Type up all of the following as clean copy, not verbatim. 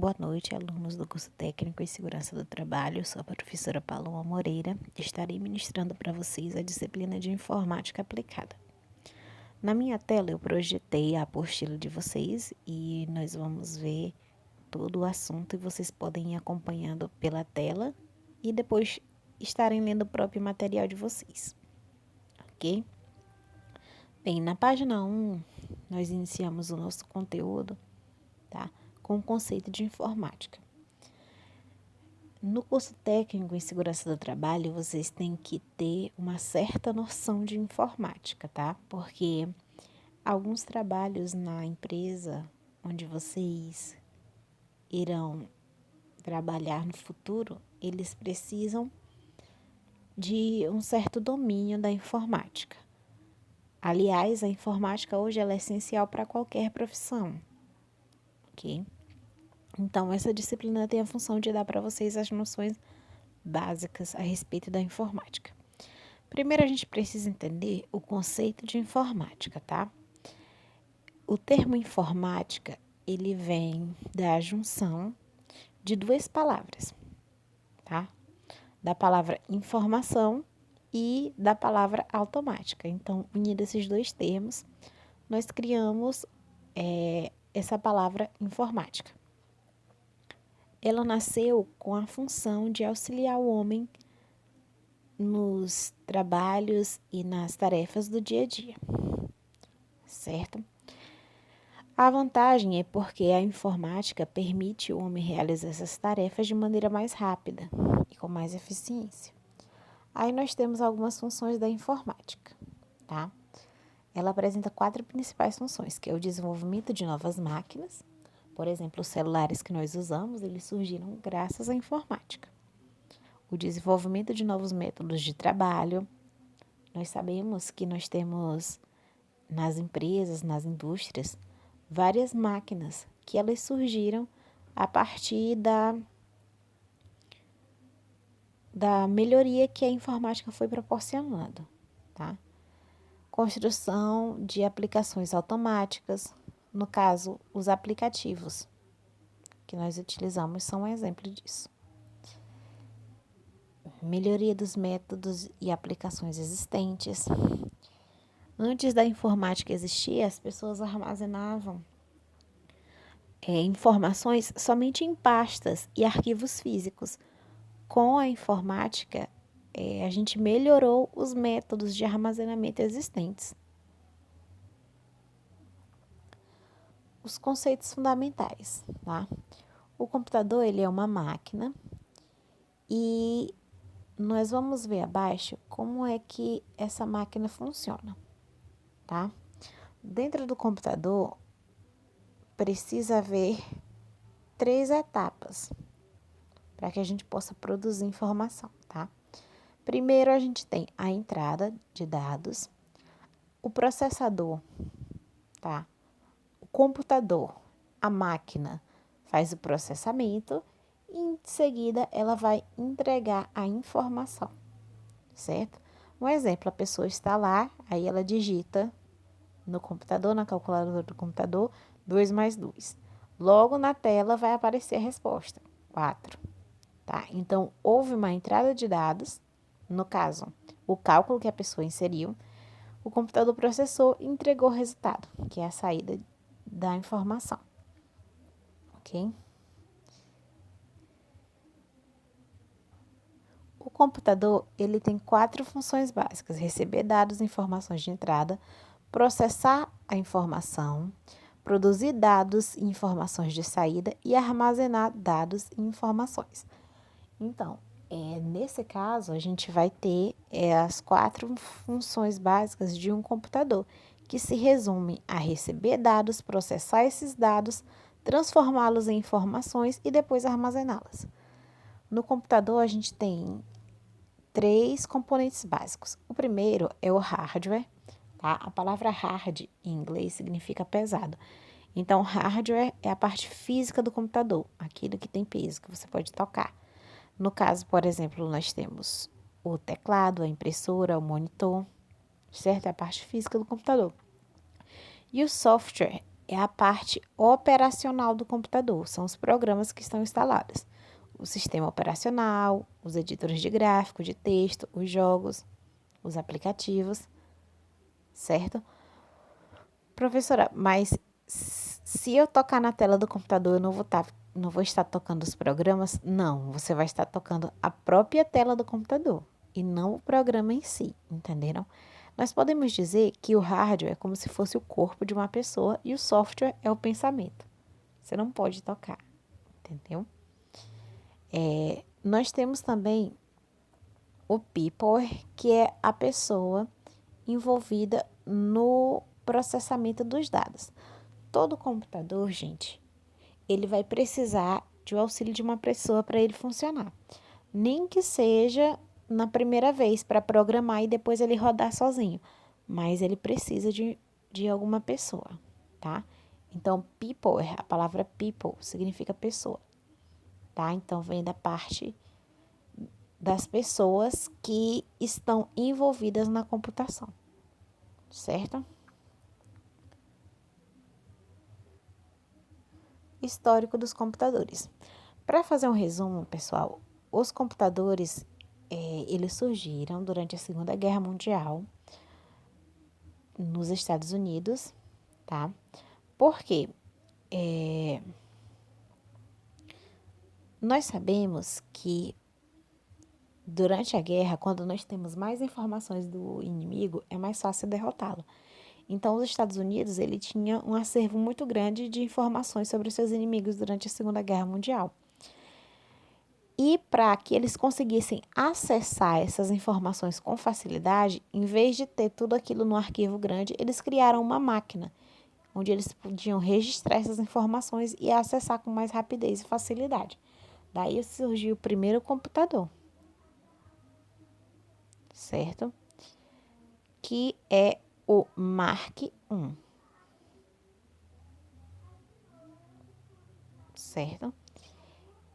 Boa noite, alunos do curso técnico em segurança do trabalho. Eu sou a professora Paloma Moreira. Estarei ministrando para vocês a disciplina de informática aplicada. Na minha tela eu projetei a apostila de vocês e nós vamos ver todo o assunto e vocês podem ir acompanhando pela tela e depois estarem lendo o próprio material de vocês, ok? Bem, na página 1, nós iniciamos o nosso conteúdo, tá? Com o conceito de informática. No curso técnico em segurança do trabalho, vocês têm que ter uma certa noção de informática, tá? Porque alguns trabalhos na empresa onde vocês irão trabalhar no futuro, eles precisam de um certo domínio da informática. Aliás, a informática hoje ela é essencial para qualquer profissão, ok? Então, essa disciplina tem a função de dar para vocês as noções básicas a respeito da informática. Primeiro, a gente precisa entender o conceito de informática, tá? O termo informática, ele vem da junção de duas palavras, tá? Da palavra informação e da palavra automática. Então, unindo esses dois termos, nós criamos essa palavra informática. Ela nasceu com a função de auxiliar o homem nos trabalhos e nas tarefas do dia a dia, certo? A vantagem é porque a informática permite o homem realizar essas tarefas de maneira mais rápida e com mais eficiência. Aí nós temos algumas funções da informática, tá? Ela apresenta 4 principais funções, que é o desenvolvimento de novas máquinas. Por exemplo, os celulares que nós usamos, eles surgiram graças à informática. O desenvolvimento de novos métodos de trabalho. Nós sabemos que nós temos nas empresas, nas indústrias, várias máquinas que elas surgiram a partir da melhoria que a informática foi proporcionando, tá? Construção de aplicações automáticas, no caso, os aplicativos que nós utilizamos são um exemplo disso. Melhoria dos métodos e aplicações existentes. Antes da informática existir, as pessoas armazenavam informações somente em pastas e arquivos físicos. Com a informática, a gente melhorou os métodos de armazenamento existentes. Os conceitos fundamentais, tá? O computador, ele é uma máquina e nós vamos ver abaixo como é que essa máquina funciona, tá? Dentro do computador, precisa haver 3 etapas para que a gente possa produzir informação, tá? Primeiro, a gente tem a entrada de dados, o processador, tá? O computador, a máquina, faz o processamento e, em seguida, ela vai entregar a informação, certo? Um exemplo, a pessoa está lá, aí ela digita no computador, na calculadora do computador, 2 mais 2. Logo na tela vai aparecer a resposta, 4. Tá? Então, houve uma entrada de dados, no caso, o cálculo que a pessoa inseriu, o computador processou e entregou o resultado, que é a saída da informação. Ok? O computador, ele tem 4 funções básicas: receber dados e informações de entrada, processar a informação, produzir dados e informações de saída e armazenar dados e informações. Então, nesse caso, a gente vai ter as 4 funções básicas de um computador, que se resume a receber dados, processar esses dados, transformá-los em informações e depois armazená-las. No computador, a gente tem 3 componentes básicos. O primeiro é o hardware, tá? A palavra hard em inglês significa pesado. Então, hardware é a parte física do computador, aquilo que tem peso, que você pode tocar. No caso, por exemplo, nós temos o teclado, a impressora, o monitor, certo? É a parte física do computador. E o software é a parte operacional do computador, são os programas que estão instalados. O sistema operacional, os editores de gráfico, de texto, os jogos, os aplicativos, certo? Professora, mas se eu tocar na tela do computador, eu não vou estar tocando os programas? Não, você vai estar tocando a própria tela do computador e não o programa em si, entenderam? Nós podemos dizer que o hardware é como se fosse o corpo de uma pessoa e o software é o pensamento. Você não pode tocar, entendeu? Nós temos também o people, que é a pessoa envolvida no processamento dos dados. Todo computador, gente, ele vai precisar de o auxílio de uma pessoa para ele funcionar. Nem que seja na primeira vez para programar e depois ele rodar sozinho, mas ele precisa de alguma pessoa, tá? Então, people, a palavra people significa pessoa, tá? Então, vem da parte das pessoas que estão envolvidas na computação, certo? Histórico dos computadores. Para fazer um resumo, pessoal, os computadores eles surgiram durante a Segunda Guerra Mundial nos Estados Unidos, tá? Porque nós sabemos que durante a guerra, quando nós temos mais informações do inimigo, é mais fácil derrotá-lo. Então, os Estados Unidos, ele tinha um acervo muito grande de informações sobre os seus inimigos durante a Segunda Guerra Mundial. E para que eles conseguissem acessar essas informações com facilidade, em vez de ter tudo aquilo no arquivo grande, eles criaram uma máquina onde eles podiam registrar essas informações e acessar com mais rapidez e facilidade. Daí surgiu o primeiro computador, certo? Que é o Mark I, certo?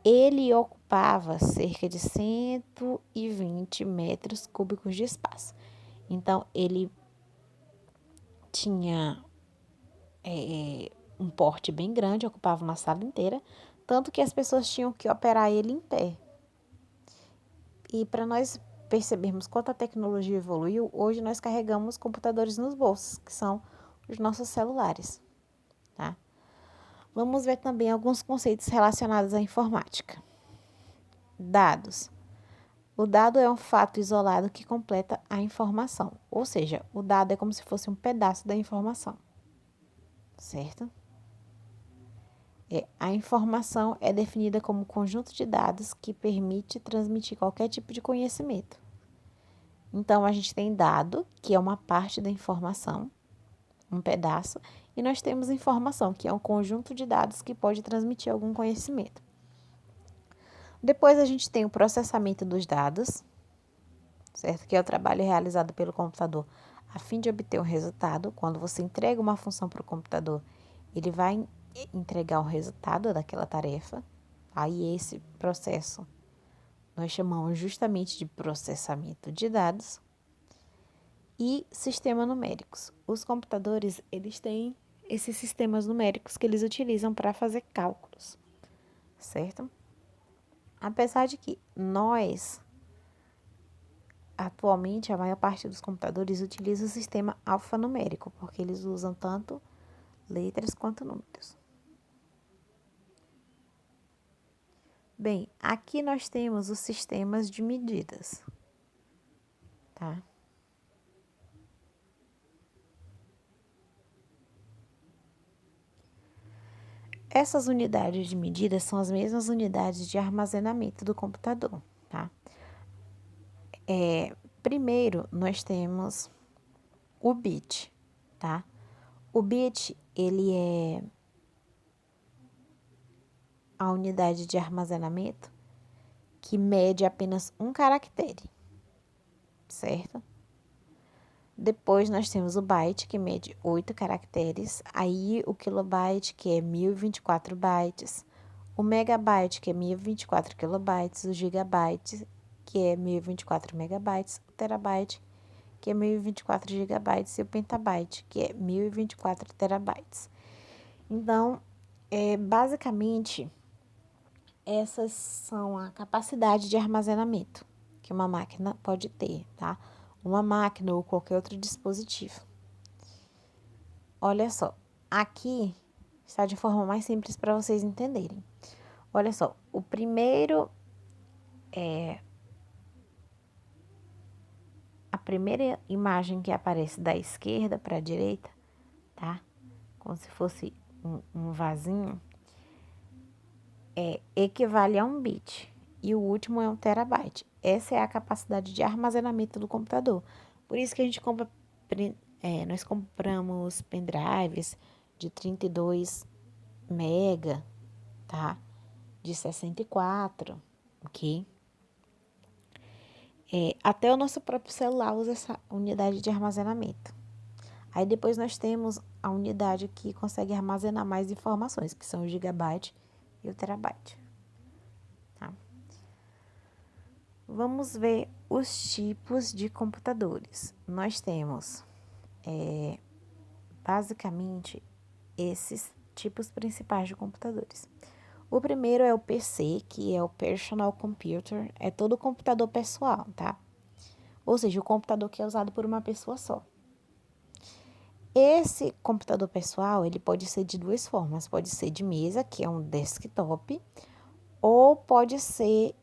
Ele ocupava cerca de 120 metros cúbicos de espaço. Então, ele tinha um porte bem grande, ocupava uma sala inteira, tanto que as pessoas tinham que operar ele em pé. E para nós percebermos quanto a tecnologia evoluiu, hoje nós carregamos computadores nos bolsos, que são os nossos celulares, tá? Vamos ver também alguns conceitos relacionados à informática. Dados. O dado é um fato isolado que completa a informação, ou seja, o dado é como se fosse um pedaço da informação, certo? A informação é definida como um conjunto de dados que permite transmitir qualquer tipo de conhecimento. Então, a gente tem dado, que é uma parte da informação, um pedaço, e nós temos informação, que é um conjunto de dados que pode transmitir algum conhecimento. Depois, a gente tem o processamento dos dados, certo? Que é o trabalho realizado pelo computador a fim de obter um resultado. Quando você entrega uma função para o computador, ele vai entregar o resultado daquela tarefa. Aí esse processo nós chamamos justamente de processamento de dados. E sistemas numéricos. Os computadores, eles têm esses sistemas numéricos que eles utilizam para fazer cálculos, certo? Apesar de que nós, atualmente, a maior parte dos computadores utiliza o sistema alfanumérico, porque eles usam tanto letras quanto números. Bem, aqui nós temos os sistemas de medidas, tá? Essas unidades de medida são as mesmas unidades de armazenamento do computador, tá? Primeiro, nós temos o bit, tá? O bit, ele é a unidade de armazenamento que mede apenas um caractere, certo? Depois nós temos o byte, que mede 8 caracteres. Aí o kilobyte, que é 1024 bytes. O megabyte, que é 1024 kilobytes. O gigabyte, que é 1024 megabytes. O terabyte, que é 1024 gigabytes. E o pentabyte, que é 1024 terabytes. Então, basicamente, essas são a capacidade de armazenamento que uma máquina pode ter, tá? Uma máquina ou qualquer outro dispositivo. Olha só, aqui está de forma mais simples para vocês entenderem. Olha só, o primeiro a primeira imagem que aparece da esquerda para a direita, tá? Como se fosse um vasinho, equivale a 1 bit. E o último é 1 TB. Essa é a capacidade de armazenamento do computador. Por isso que a gente nós compramos pendrives de 32 mega, tá? De 64, ok? Até o nosso próprio celular usa essa unidade de armazenamento. Aí depois nós temos a unidade que consegue armazenar mais informações, que são o gigabyte e o terabyte. Tá? Vamos ver os tipos de computadores. Nós temos, basicamente, esses tipos principais de computadores. O primeiro é o PC, que é o Personal Computer, é todo computador pessoal, tá? Ou seja, o computador que é usado por uma pessoa só. Esse computador pessoal, ele pode ser de duas formas. Pode ser de mesa, que é um desktop, ou pode ser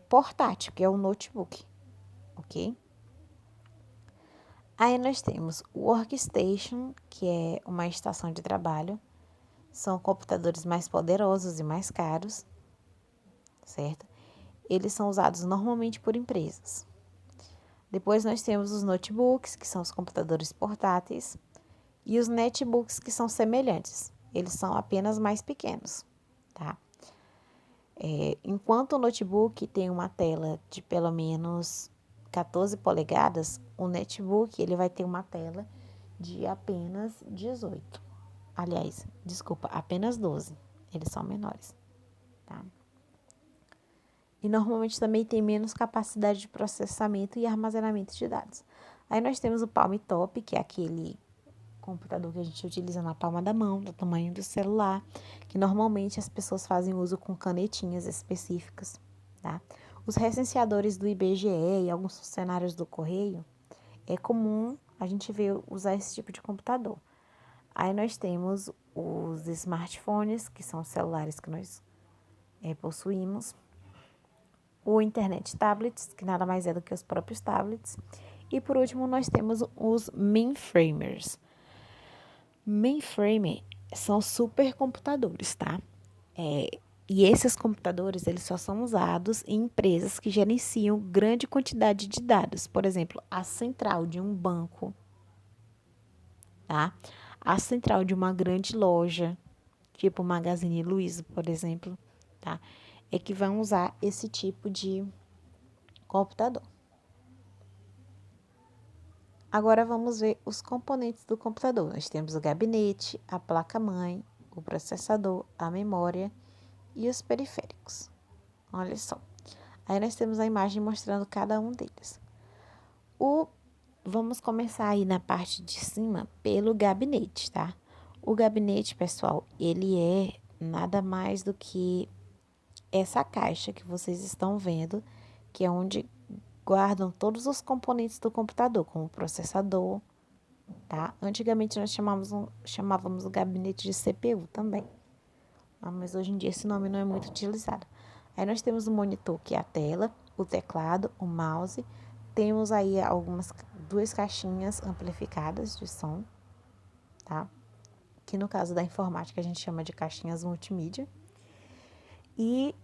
portátil, que é um notebook, ok? Aí nós temos o workstation, que é uma estação de trabalho. São computadores mais poderosos e mais caros, certo? Eles são usados normalmente por empresas. Depois nós temos os notebooks, que são os computadores portáteis, e os netbooks, que são semelhantes. Eles são apenas mais pequenos, tá? Enquanto o notebook tem uma tela de pelo menos 14 polegadas, o netbook ele vai ter uma tela de apenas 18. Aliás, desculpa, apenas 12. Eles são menores, tá? E normalmente também tem menos capacidade de processamento e armazenamento de dados. Aí nós temos o Palm Top, que é aquele computador que a gente utiliza na palma da mão, do tamanho do celular, que normalmente as pessoas fazem uso com canetinhas específicas, tá? Os recenseadores do IBGE e alguns funcionários do Correio, é comum a gente ver usar esse tipo de computador. Aí nós temos os smartphones, que são os celulares que nós possuímos, o internet tablets, que nada mais é do que os próprios tablets, e por último nós temos os mainframers. Mainframe são supercomputadores, tá? E esses computadores, eles só são usados em empresas que gerenciam grande quantidade de dados. Por exemplo, a central de um banco, tá? A central de uma grande loja, tipo Magazine Luiza, por exemplo, tá? É que vão usar esse tipo de computador. Agora vamos ver os componentes do computador. Nós temos o gabinete, a placa-mãe, o processador, a memória e os periféricos. Olha só. Aí nós temos a imagem mostrando cada um deles. Vamos começar aí na parte de cima pelo gabinete, tá? O gabinete, pessoal, ele é nada mais do que essa caixa que vocês estão vendo, que é onde guardam todos os componentes do computador, como o processador, tá? Antigamente nós chamávamos o gabinete de CPU também, mas hoje em dia esse nome não é muito utilizado. Aí nós temos o monitor, que é a tela, o teclado, o mouse, temos aí duas caixinhas amplificadas de som, tá? Que no caso da informática a gente chama de caixinhas multimídia. E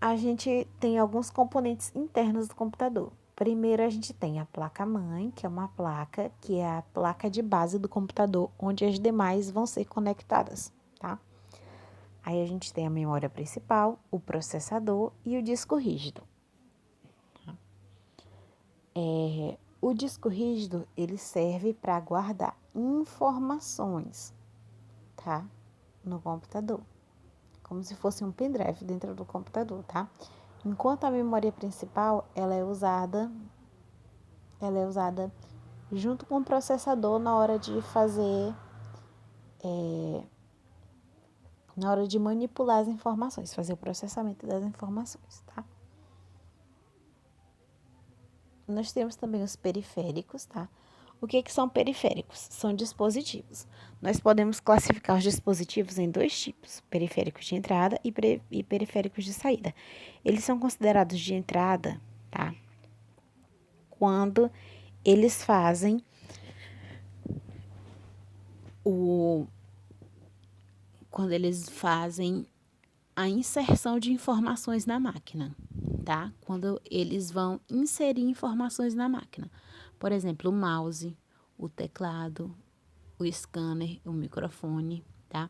a gente tem alguns componentes internos do computador. Primeiro a gente tem a placa-mãe, que é uma placa, que é a placa de base do computador, onde as demais vão ser conectadas, tá? Aí a gente tem a memória principal, o processador e o disco rígido. O disco rígido, ele serve para guardar informações, tá? No computador. Como se fosse um pendrive dentro do computador, tá? Enquanto a memória principal, ela é usada junto com o processador na hora de fazer na hora de manipular as informações, fazer o processamento das informações, tá? Nós temos também os periféricos, tá? O que são periféricos? São dispositivos. Nós podemos classificar os dispositivos em dois tipos, periféricos de entrada e periféricos de saída. Eles são considerados de entrada, tá? Quando eles fazem a inserção de informações na máquina, tá? Quando eles vão inserir informações na máquina. Por exemplo, o mouse, o teclado, o scanner, o microfone, tá?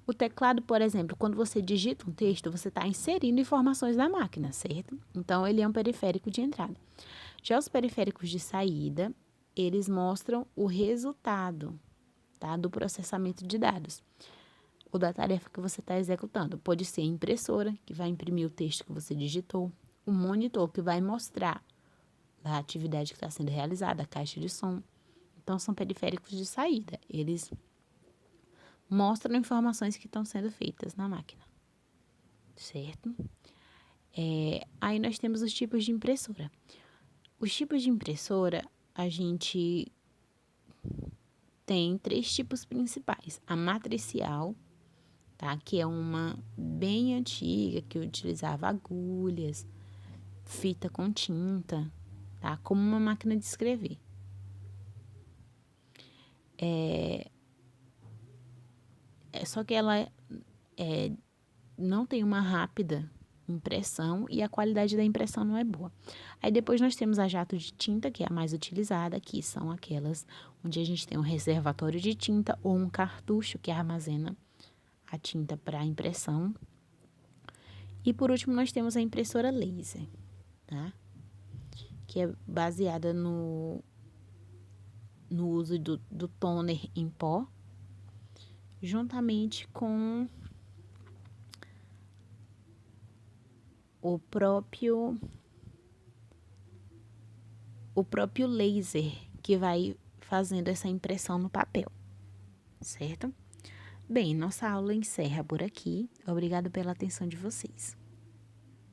O teclado, por exemplo, quando você digita um texto, você está inserindo informações na máquina, certo? Então, ele é um periférico de entrada. Já os periféricos de saída, eles mostram o resultado, tá? Do processamento de dados ou da tarefa que você está executando. Pode ser a impressora, que vai imprimir o texto que você digitou, o monitor, que vai mostrar a atividade que está sendo realizada, a caixa de som. Então, são periféricos de saída. Eles mostram informações que estão sendo feitas na máquina, certo? Aí nós temos os tipos de impressora. Os tipos de impressora, a gente tem 3 tipos principais. A matricial, tá? Que é uma bem antiga, que utilizava agulhas, fita com tinta, tá? Como uma máquina de escrever. Só que ela não tem uma rápida impressão e a qualidade da impressão não é boa. Aí depois nós temos a jato de tinta, que é a mais utilizada, que são aquelas onde a gente tem um reservatório de tinta ou um cartucho que armazena a tinta para impressão. E por último nós temos a impressora laser, tá? Que é baseada no uso do toner em pó, juntamente com o próprio laser que vai fazendo essa impressão no papel, certo? Bem, nossa aula encerra por aqui. Obrigada pela atenção de vocês.